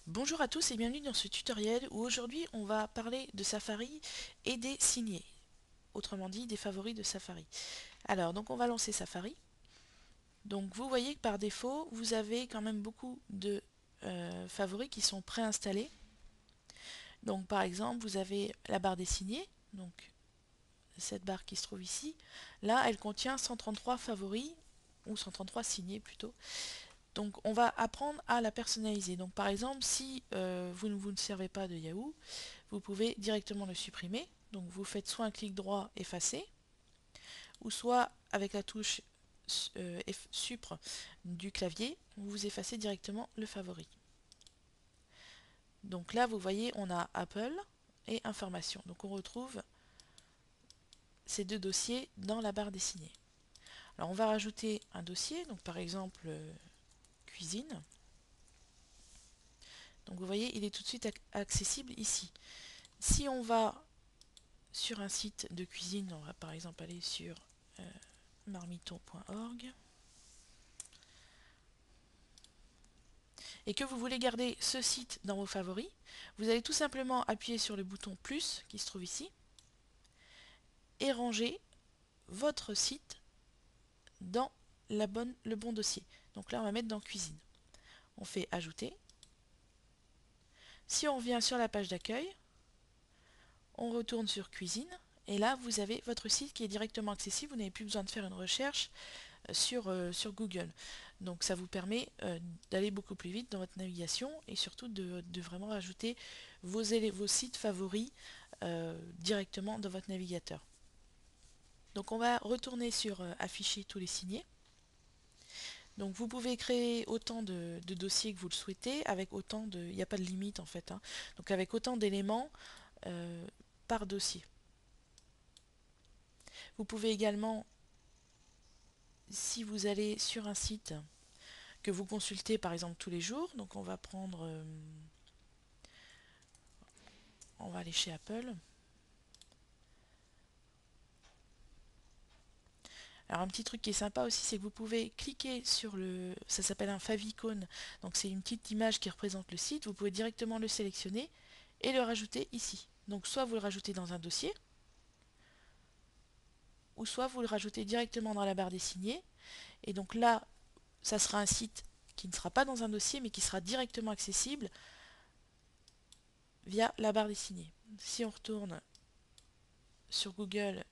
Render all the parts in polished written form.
Bonjour à tous et bienvenue dans ce tutoriel où aujourd'hui on va parler de Safari et des signés, autrement dit des favoris de Safari. Alors donc on va lancer Safari. Donc vous voyez que par défaut vous avez quand même beaucoup de favoris qui sont préinstallés. Donc par exemple vous avez la barre des signés, donc cette barre qui se trouve ici. Là elle contient 133 favoris, ou 133 signés plutôt. Donc on va apprendre à la personnaliser. Donc par exemple si vous ne servez pas de Yahoo, vous pouvez directement le supprimer. Donc vous faites soit un clic droit effacer, ou soit avec la touche Supre du clavier, vous effacez directement le favori. Donc là vous voyez on a Apple et information. Donc on retrouve ces deux dossiers dans la barre dessinée. Alors on va rajouter un dossier, donc par exemple cuisine. Donc vous voyez il est tout de suite accessible ici. Si on va sur un site de cuisine, on va par exemple aller sur marmiton.org, et que vous voulez garder ce site dans vos favoris, vous allez tout simplement appuyer sur le bouton plus qui se trouve ici et ranger votre site dans le bon dossier. Donc là on va mettre dans cuisine. On fait ajouter. Si on revient sur la page d'accueil, on retourne sur cuisine et là vous avez votre site qui est directement accessible, vous n'avez plus besoin de faire une recherche sur Google. Donc ça vous permet d'aller beaucoup plus vite dans votre navigation et surtout de vraiment rajouter vos sites favoris directement dans votre navigateur. Donc on va retourner sur afficher tous les signés. Donc vous pouvez créer autant de dossiers que vous le souhaitez, avec autant de... Il n'y a pas de limite en fait, hein. Donc avec autant d'éléments par dossier. Vous pouvez également, si vous allez sur un site que vous consultez par exemple tous les jours, donc on va prendre... on va aller chez Apple. Alors un petit truc qui est sympa aussi, c'est que vous pouvez cliquer sur le... ça s'appelle un favicon, donc c'est une petite image qui représente le site, vous pouvez directement le sélectionner et le rajouter ici. Donc soit vous le rajoutez dans un dossier, ou soit vous le rajoutez directement dans la barre des signés, et donc là, ça sera un site qui ne sera pas dans un dossier, mais qui sera directement accessible via la barre des signés. Si on retourne sur Google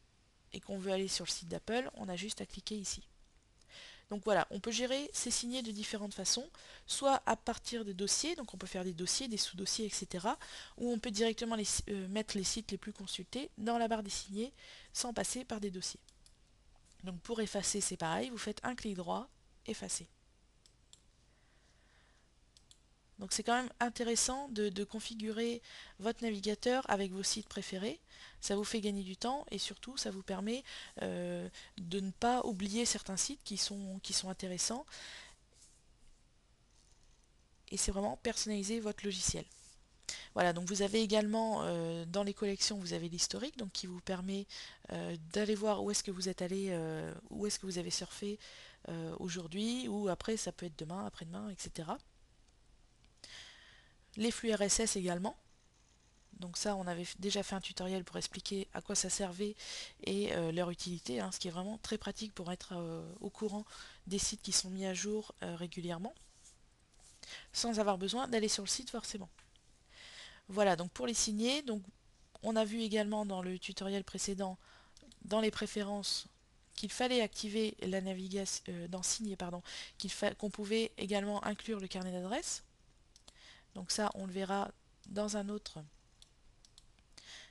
et qu'on veut aller sur le site d'Apple, on a juste à cliquer ici. Donc voilà, on peut gérer ces signés de différentes façons, soit à partir de dossiers, donc on peut faire des dossiers, des sous-dossiers, etc. Ou on peut directement mettre les sites les plus consultés dans la barre des signés sans passer par des dossiers. Donc pour effacer, c'est pareil, vous faites un clic droit, effacer. Donc c'est quand même intéressant de configurer votre navigateur avec vos sites préférés. Ça vous fait gagner du temps et surtout ça vous permet de ne pas oublier certains sites qui sont intéressants. Et c'est vraiment personnaliser votre logiciel. Voilà, donc vous avez également dans les collections, vous avez l'historique, donc qui vous permet d'aller voir où est-ce que vous êtes allé, où est-ce que vous avez surfé aujourd'hui, ou après ça peut être demain, après-demain, etc. Les flux RSS également. Donc ça, on avait déjà fait un tutoriel pour expliquer à quoi ça servait et leur utilité, hein, ce qui est vraiment très pratique pour être au courant des sites qui sont mis à jour régulièrement, sans avoir besoin d'aller sur le site forcément. Voilà, donc pour les signés, donc on a vu également dans le tutoriel précédent, dans les préférences, qu'il fallait activer la navigation, dans signer, pardon, qu'on pouvait également inclure le carnet d'adresse. Donc ça, on le verra dans un autre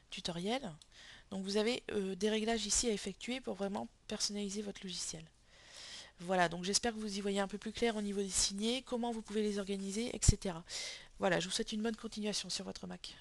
tutoriel. Donc vous avez des réglages ici à effectuer pour vraiment personnaliser votre logiciel. Voilà, donc j'espère que vous y voyez un peu plus clair au niveau des signés, comment vous pouvez les organiser, etc. Voilà, je vous souhaite une bonne continuation sur votre Mac.